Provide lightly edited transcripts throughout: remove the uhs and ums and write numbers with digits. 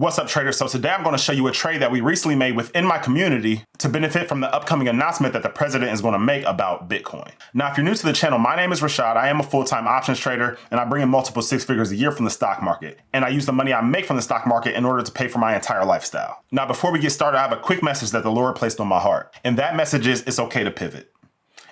What's up, traders? So today I'm going to show you a trade that we recently made within my community to benefit from the upcoming announcement that the president is going to make about Bitcoin. Now, if you're new to the channel, my name is Rashad. I am a full-time options trader, and I bring in multiple six figures a year from the stock market. And I use the money I make from the stock market in order to pay for my entire lifestyle. Now, before we get started, I have a quick message that the Lord placed on my heart. And that message is, it's okay to pivot.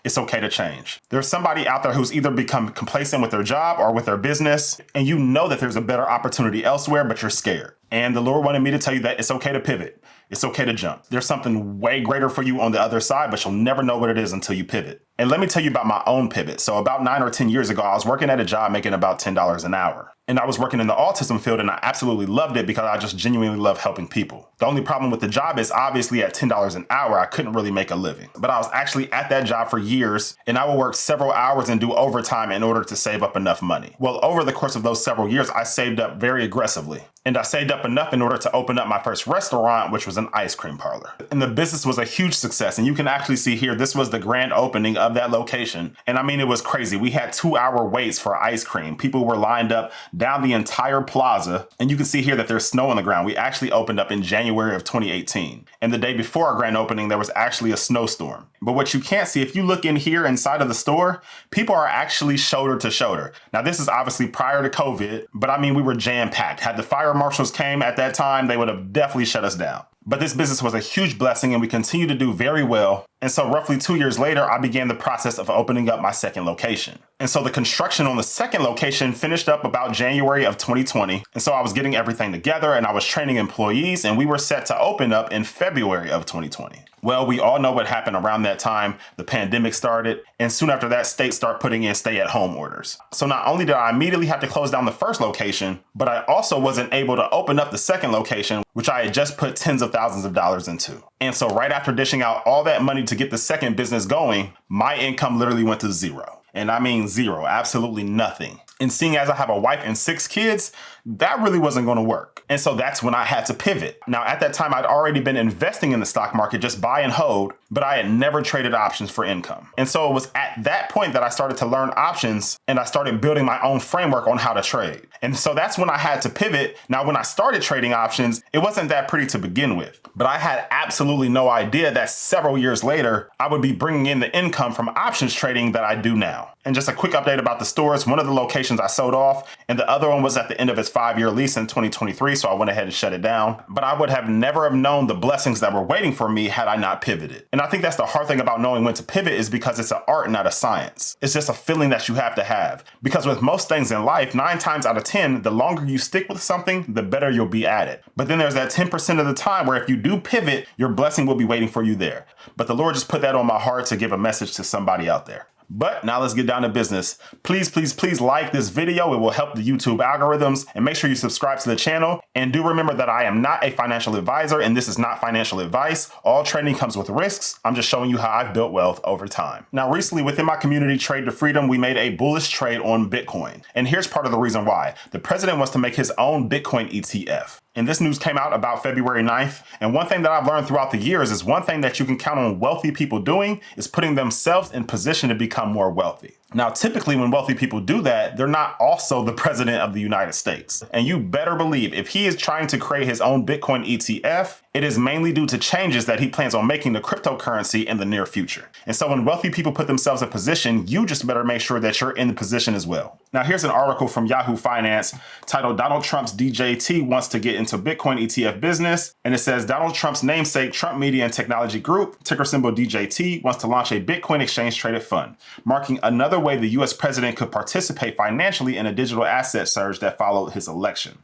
It's okay to change. There's somebody out there who's either become complacent with their job or with their business, and you know that there's a better opportunity elsewhere, but you're scared. And the Lord wanted me to tell you that it's okay to pivot. It's okay to jump. There's something way greater for you on the other side, but you'll never know what it is until you pivot. And let me tell you about my own pivot. So about 9 or 10 years ago, I was working at a job making about $10 an hour. And I was working in the autism field, and I absolutely loved it because I just genuinely love helping people. The only problem with the job is obviously at $10 an hour, I couldn't really make a living. But I was actually at that job for years, and I would work several hours and do overtime in order to save up enough money. Well, over the course of those several years, I saved up very aggressively. And I saved up enough in order to open up my first restaurant, which was an ice cream parlor. And the business was a huge success. And you can actually see here, this was the grand opening of that location. And I mean, it was crazy. We had 2-hour waits for ice cream. People were lined up down the entire plaza. And you can see here that there's snow on the ground. We actually opened up in January of 2018. And the day before our grand opening, there was actually a snowstorm. But what you can't see, if you look in here inside of the store, people are actually shoulder to shoulder. Now, this is obviously prior to COVID, but I mean, we were jam-packed. Had the fire marshals came at that time, they would have definitely shut us down. But this business was a huge blessing, and we continue to do very well. And so roughly 2 years later, I began the process of opening up my second location. And so the construction on the second location finished up about January of 2020. And so I was getting everything together, and I was training employees, and we were set to open up in February of 2020. Well, we all know what happened around that time. The pandemic started, and soon after that, states start putting in stay-at-home orders. So not only did I immediately have to close down the first location, but I also wasn't able to open up the second location, which I had just put tens of thousands of dollars into. And so right after dishing out all that money to get the second business going, my income literally went to zero. And I mean zero, absolutely nothing. And seeing as I have a wife and 6 kids, that really wasn't going to work. And so that's when I had to pivot. Now, at that time, I'd already been investing in the stock market, just buy and hold, but I had never traded options for income. And so it was at that point that I started to learn options, and I started building my own framework on how to trade. And so that's when I had to pivot. Now, when I started trading options, it wasn't that pretty to begin with, but I had absolutely no idea that several years later, I would be bringing in the income from options trading that I do now. And just a quick update about the stores. One of the locations I sold off, and the other one was at the end of its 5-year lease in 2023, so I went ahead and shut it down. But I would have never have known the blessings that were waiting for me had I not pivoted. And I think that's the hard thing about knowing when to pivot, is because it's an art, not a science. It's just a feeling that you have to have. Because with most things in life, 9 times out of 10, the longer you stick with something, the better you'll be at it. But then there's that 10% of the time where if you do pivot, your blessing will be waiting for you there. But the Lord just put that on my heart to give a message to somebody out there. But now let's get down to business. Please, please, please like this video. It will help the YouTube algorithms, and make sure you subscribe to the channel. And do remember that I am not a financial advisor, and this is not financial advice. All trading comes with risks. I'm just showing you how I've built wealth over time. Now, recently within my community, Trade to Freedom, we made a bullish trade on Bitcoin. And here's part of the reason why. The president wants to make his own Bitcoin ETF. And this news came out about February 9th. And one thing that I've learned throughout the years is one thing that you can count on wealthy people doing is putting themselves in position to become more wealthy. Now, typically when wealthy people do that, they're not also the president of the United States. And you better believe if he is trying to create his own Bitcoin ETF, it is mainly due to changes that he plans on making to cryptocurrency in the near future. And so when wealthy people put themselves in position, you just better make sure that you're in the position as well. Now, here's an article from Yahoo Finance titled "Donald Trump's DJT Wants to Get into Bitcoin ETF Business." And it says Donald Trump's namesake Trump Media and Technology Group, ticker symbol DJT, wants to launch a Bitcoin exchange traded fund, marking another way the U.S. president could participate financially in a digital asset surge that followed his election.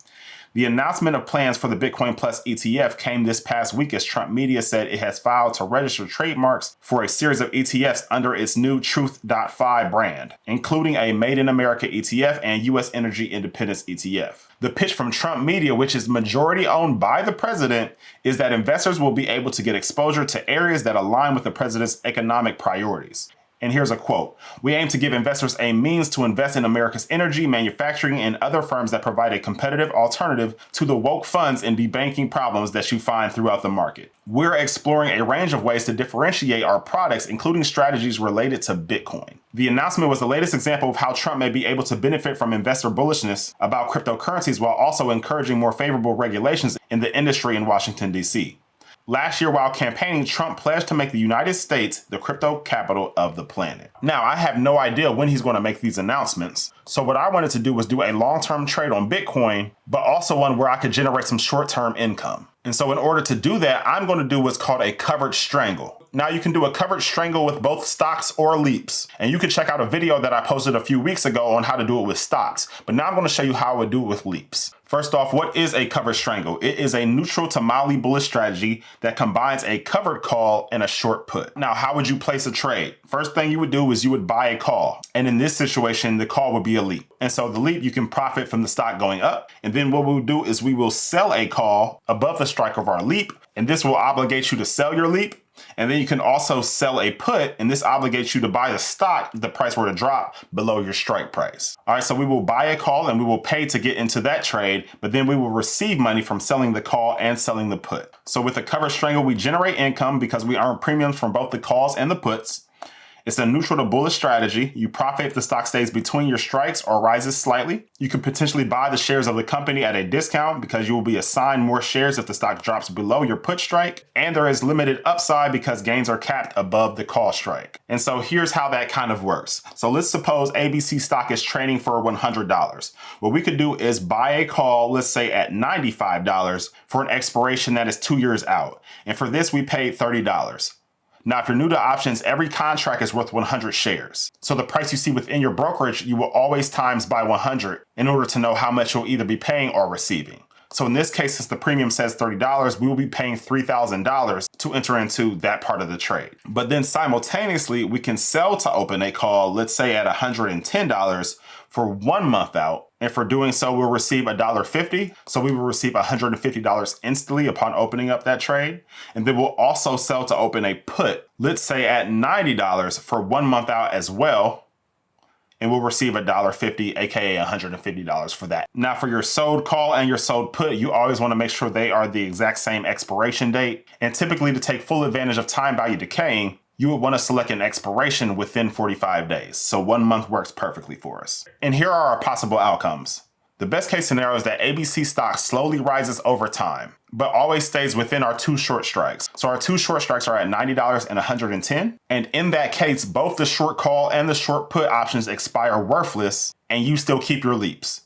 The announcement of plans for the Bitcoin Plus ETF came this past week as Trump Media said it has filed to register trademarks for a series of ETFs under its new Truth.fi brand, including a Made in America ETF and U.S. Energy Independence ETF. The pitch from Trump Media, which is majority owned by the president, is that investors will be able to get exposure to areas that align with the president's economic priorities. And here's a quote. "We aim to give investors a means to invest in America's energy, manufacturing, and other firms that provide a competitive alternative to the woke funds and debanking problems that you find throughout the market. We're exploring a range of ways to differentiate our products, including strategies related to Bitcoin." The announcement was the latest example of how Trump may be able to benefit from investor bullishness about cryptocurrencies while also encouraging more favorable regulations in the industry in Washington, D.C. Last year, while campaigning, Trump pledged to make the United States the crypto capital of the planet. Now, I have no idea when he's going to make these announcements. So what I wanted to do was do a long-term trade on Bitcoin, but also one where I could generate some short-term income. And so in order to do that, I'm going to do what's called a covered strangle. Now you can do a covered strangle with both stocks or leaps. And you can check out a video that I posted a few weeks ago on how to do it with stocks. But now I'm going to show you how I would do it with leaps. First off, what is a covered strangle? It is a neutral to mildly bullish strategy that combines a covered call and a short put. Now, how would you place a trade? First thing you would do is you would buy a call. And in this situation, the call would be a leap. And so the leap, you can profit from the stock going up. And then what we'll do is we will sell a call above the strike of our leap. And this will obligate you to sell your leap. And then you can also sell a put, and this obligates you to buy the stock if the price were to drop below your strike price. All right, so we will buy a call and we will pay to get into that trade, but then we will receive money from selling the call and selling the put. So with a covered strangle, we generate income because we earn premiums from both the calls and the puts. It's a neutral to bullish strategy. You profit if the stock stays between your strikes or rises slightly. You can potentially buy the shares of the company at a discount because you will be assigned more shares if the stock drops below your put strike. And there is limited upside because gains are capped above the call strike. And so here's how that kind of works. So let's suppose ABC stock is trading for $100. What we could do is buy a call, let's say at $95 for an expiration that is 2 years out. And for this, we paid $30. Now, if you're new to options, every contract is worth 100 shares. So the price you see within your brokerage, you will always times by 100 in order to know how much you'll either be paying or receiving. So in this case, since the premium says $30, we will be paying $3,000 to enter into that part of the trade. But then simultaneously, we can sell to open a call, let's say at $110 for 1 month out. And for doing so, we'll receive $1.50. So we will receive $150 instantly upon opening up that trade. And then we'll also sell to open a put, let's say at $90 for 1 month out as well. And we'll receive $1.50, aka $150 for that. Now for your sold call and your sold put, you always want to make sure they are the exact same expiration date. And typically to take full advantage of time value decaying, you would want to select an expiration within 45 days. So 1 month works perfectly for us. And here are our possible outcomes. The best case scenario is that ABC stock slowly rises over time, but always stays within our 2 short strikes. So our 2 short strikes are at $90 and $110. And in that case, both the short call and the short put options expire worthless and you still keep your leaps.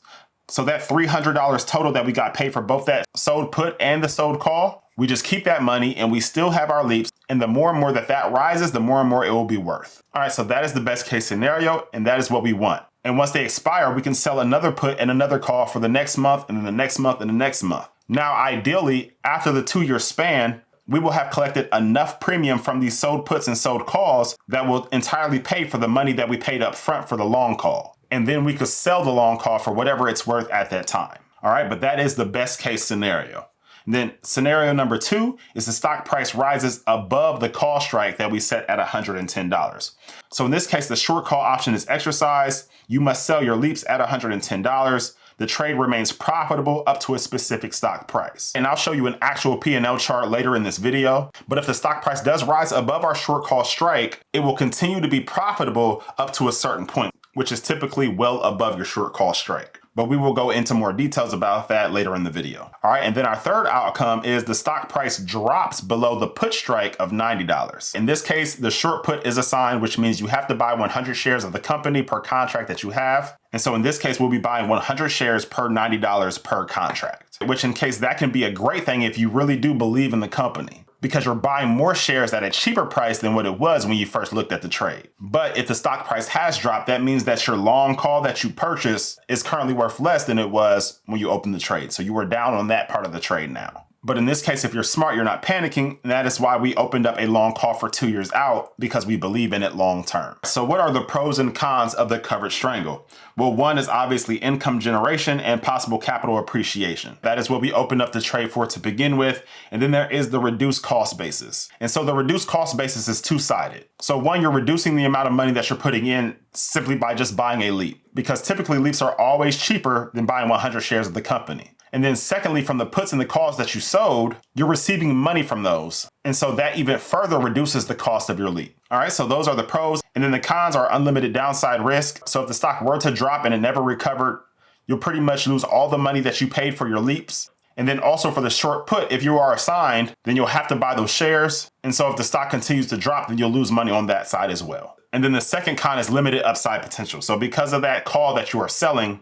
So that $300 total that we got paid for both that sold put and the sold call, we just keep that money and we still have our leaps. And the more and more that rises, the more and more it will be worth. All right, so that is the best case scenario and that is what we want. And once they expire, we can sell another put and another call for the next month and then the next month and the next month. Now, ideally, after the 2-year span, we will have collected enough premium from these sold puts and sold calls that will entirely pay for the money that we paid up front for the long call. And then we could sell the long call for whatever it's worth at that time. All right, but that is the best case scenario. And then scenario number 2 is the stock price rises above the call strike that we set at $110. So in this case, the short call option is exercised. You must sell your leaps at $110. The trade remains profitable up to a specific stock price. And I'll show you an actual P&L chart later in this video. But if the stock price does rise above our short call strike, it will continue to be profitable up to a certain point, which is typically well above your short call strike. But we will go into more details about that later in the video. All right, and then our third outcome is the stock price drops below the put strike of $90. In this case, the short put is assigned, which means you have to buy 100 shares of the company per contract that you have. And so in this case, we'll be buying 100 shares per $90 per contract, which in case that can be a great thing if you really do believe in the company, because you're buying more shares at a cheaper price than what it was when you first looked at the trade. But if the stock price has dropped, that means that your long call that you purchased is currently worth less than it was when you opened the trade. So you were down on that part of the trade now. But in this case, if you're smart, you're not panicking. And that is why we opened up a long call for 2 years out, because we believe in it long term. So what are the pros and cons of the covered strangle? Well, one is obviously income generation and possible capital appreciation. That is what we opened up the trade for to begin with. And then there is the reduced cost basis. And so the reduced cost basis is two-sided. So one, you're reducing the amount of money that you're putting in simply by just buying a leap, because typically leaps are always cheaper than buying 100 shares of the company. And then secondly, from the puts and the calls that you sold, you're receiving money from those. And so that even further reduces the cost of your leap. All right, so those are the pros. And then the cons are unlimited downside risk. So if the stock were to drop and it never recovered, you'll pretty much lose all the money that you paid for your leaps. And then also for the short put, if you are assigned, then you'll have to buy those shares. And so if the stock continues to drop, then you'll lose money on that side as well. And then the second con is limited upside potential. So because of that call that you are selling,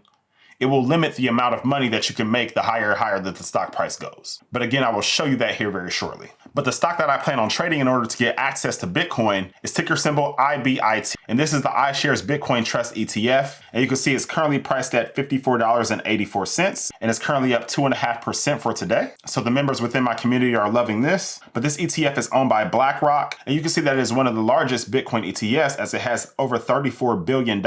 it will limit the amount of money that you can make the higher that the stock price goes. But again, I will show you that here very shortly. But the stock that I plan on trading in order to get access to Bitcoin is ticker symbol IBIT. And this is the iShares Bitcoin Trust ETF. And you can see it's currently priced at $54.84. And it's currently up 2.5% for today. So the members within my community are loving this. But this ETF is owned by BlackRock. And you can see that it is one of the largest Bitcoin ETFs, as it has over $34 billion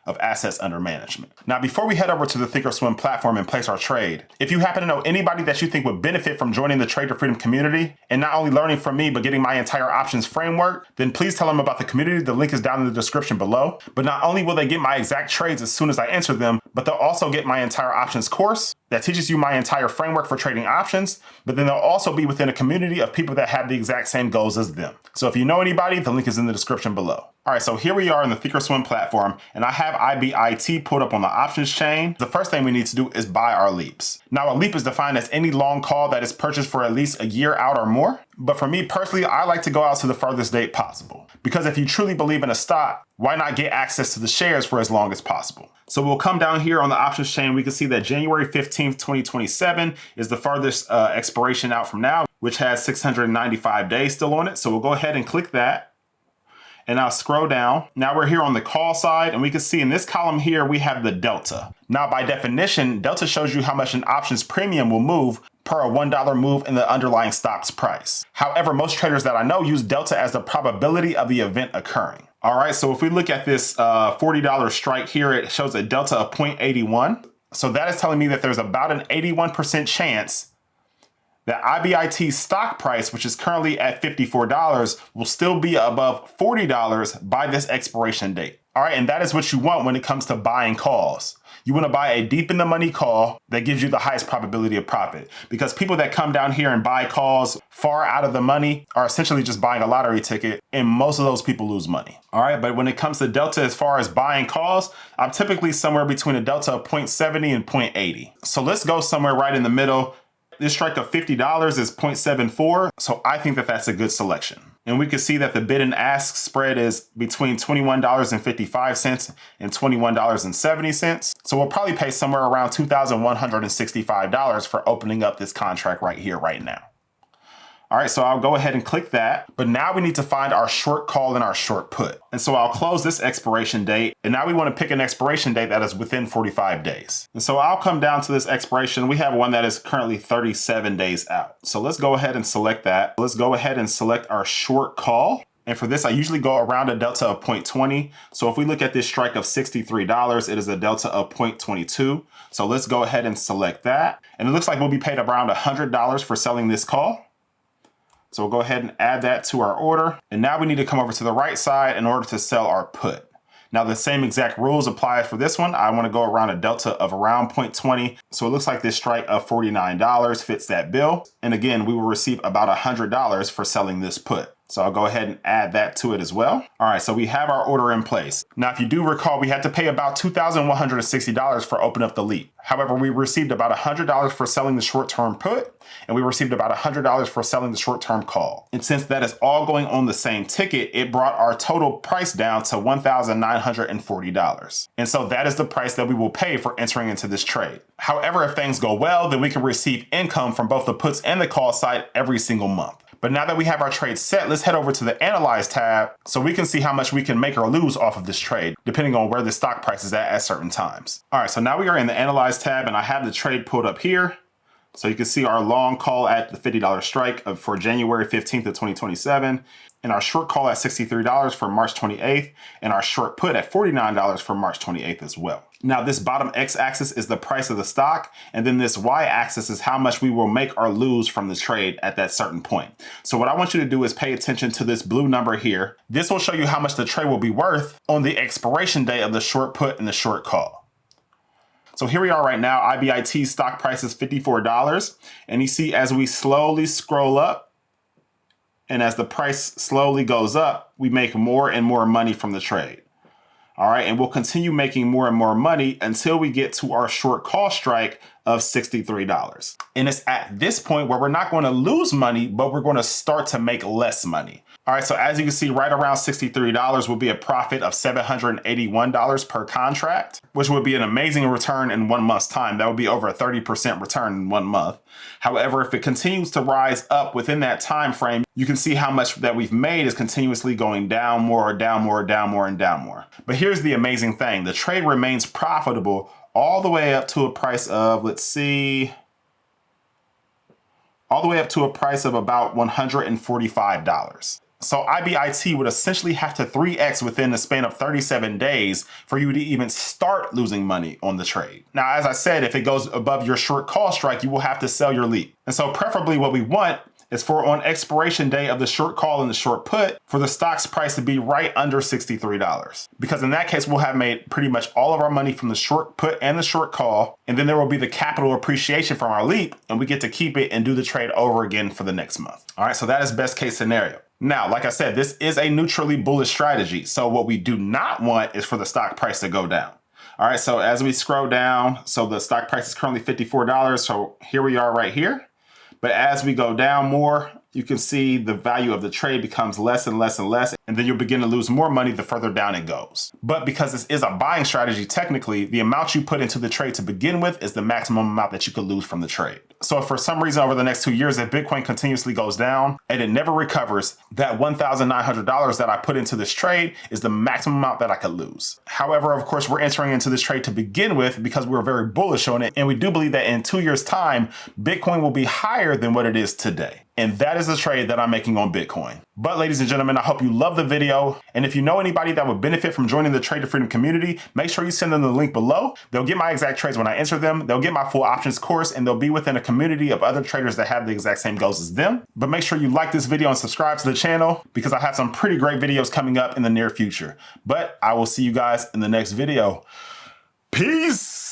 of assets under management. Now, before we head over to the Thinkorswim platform and place our trade, if you happen to know anybody that you think would benefit from joining the Trader Freedom community and not only learning from me, but getting my entire options framework, then please tell them about the community. The link is down in the description below. But not only will they get my exact trades as soon as I enter them, but they'll also get my entire options course that teaches you my entire framework for trading options. But then they'll also be within a community of people that have the exact same goals as them. So if you know anybody, the link is in the description below. All right, so here we are in the Thinkorswim platform, and I have IBIT pulled up on the options chain. The first thing we need to do is buy our leaps. Now, a leap is defined as any long call that is purchased for at least a year out or more. But for me personally, I like to go out to the furthest date possible. Because if you truly believe in a stock, why not get access to the shares for as long as possible? So we'll come down here on the options chain. We can see that January 15th, 2027 is the farthest expiration out from now, which has 695 days still on it. So we'll go ahead and click that. And I'll scroll down. Now we're here on the call side, and we can see in this column here, we have the delta. Now, by definition, delta shows you how much an options premium will move per a $1 move in the underlying stock's price. However, most traders that I know use delta as the probability of the event occurring. All right, so if we look at this $40 strike here, it shows a delta of 0.81. So that is telling me that there's about an 81% chance that IBIT's stock price, which is currently at $54, will still be above $40 by this expiration date. All right, and that is what you want when it comes to buying calls. You want to buy a deep in the money call that gives you the highest probability of profit, because people that come down here and buy calls far out of the money are essentially just buying a lottery ticket, and most of those people lose money. All right, but when it comes to delta, as far as buying calls, I'm typically somewhere between a delta of 0.70 and 0.80. So let's go somewhere right in the middle. This strike of $50 is 0.74, so I think that that's a good selection. And we can see that the bid and ask spread is between $21.55 and $21.70. So we'll probably pay somewhere around $2,165 for opening up this contract right here, right now. All right, so I'll go ahead and click that. But now we need to find our short call and our short put. And so I'll close this expiration date. And now we want to pick an expiration date that is within 45 days. And so I'll come down to this expiration. We have one that is currently 37 days out. So let's go ahead and select that. Let's go ahead and select our short call. And for this, I usually go around a delta of 0.20. So if we look at this strike of $63, it is a delta of 0.22. So let's go ahead and select that. And it looks like we'll be paid around $100 for selling this call. So we'll go ahead and add that to our order. And now we need to come over to the right side in order to sell our put. Now the same exact rules apply for this one. I want to go around a delta of around 0.20. So it looks like this strike of $49 fits that bill. And again, we will receive about $100 for selling this put. So I'll go ahead and add that to it as well. All right, so we have our order in place. Now, if you do recall, we had to pay about $2,160 for opening up the leap. However, we received about $100 for selling the short-term put, and we received about $100 for selling the short-term call. And since that is all going on the same ticket, it brought our total price down to $1,940. And so that is the price that we will pay for entering into this trade. However, if things go well, then we can receive income from both the puts and the call side every single month. But now that we have our trade set, let's head over to the Analyze tab so we can see how much we can make or lose off of this trade, depending on where the stock price is at certain times. All right, so now we are in the Analyze tab and I have the trade pulled up here. So you can see our long call at the $50 strike for January 15th of 2027, and our short call at $63 for March 28th, and our short put at $49 for March 28th as well. Now this bottom x-axis is the price of the stock, and then this y-axis is how much we will make or lose from the trade at that certain point. So what I want you to do is pay attention to this blue number here. This will show you how much the trade will be worth on the expiration day of the short put and the short call. So here we are right now, IBIT stock price is $54. And you see as we slowly scroll up and as the price slowly goes up, we make more and more money from the trade. All right, and we'll continue making more and more money until we get to our short call strike of $63. And it's at this point where we're not going to lose money, but we're going to start to make less money. All right, so as you can see, right around $63 will be a profit of $781 per contract, which would be an amazing return in 1 month's time. That would be over a 30% return in 1 month. However, if it continues to rise up within that time frame, you can see how much that we've made is continuously going down more, down more, down more, and down more. But here's the amazing thing. The trade remains profitable all the way up to a price of, let's see, all the way up to a price of about $145. So IBIT would essentially have to 3x within the span of 37 days for you to even start losing money on the trade. Now, as I said, if it goes above your short call strike, you will have to sell your leap. And so preferably what we want is for on expiration day of the short call and the short put for the stock's price to be right under $63. Because in that case, we'll have made pretty much all of our money from the short put and the short call. And then there will be the capital appreciation from our leap, and we get to keep it and do the trade over again for the next month. All right, so that is best case scenario. Now, like I said, this is a neutrally bullish strategy. So what we do not want is for the stock price to go down. All right, so as we scroll down, so the stock price is currently $54. So here we are right here. But as we go down more, you can see the value of the trade becomes less and less and less, and then you'll begin to lose more money the further down it goes. But because this is a buying strategy, technically, the amount you put into the trade to begin with is the maximum amount that you could lose from the trade. So if for some reason over the next 2 years, if Bitcoin continuously goes down and it never recovers, that $1,900 that I put into this trade is the maximum amount that I could lose. However, of course, we're entering into this trade to begin with because we're very bullish on it. And we do believe that in 2 years' time, Bitcoin will be higher than what it is today. And that is the trade that I'm making on Bitcoin. But ladies and gentlemen, I hope you love the video. And if you know anybody that would benefit from joining the Trade to Freedom community, make sure you send them the link below. They'll get my exact trades when I enter them. They'll get my full options course, and they'll be within a community of other traders that have the exact same goals as them. But make sure you like this video and subscribe to the channel because I have some pretty great videos coming up in the near future. But I will see you guys in the next video. Peace.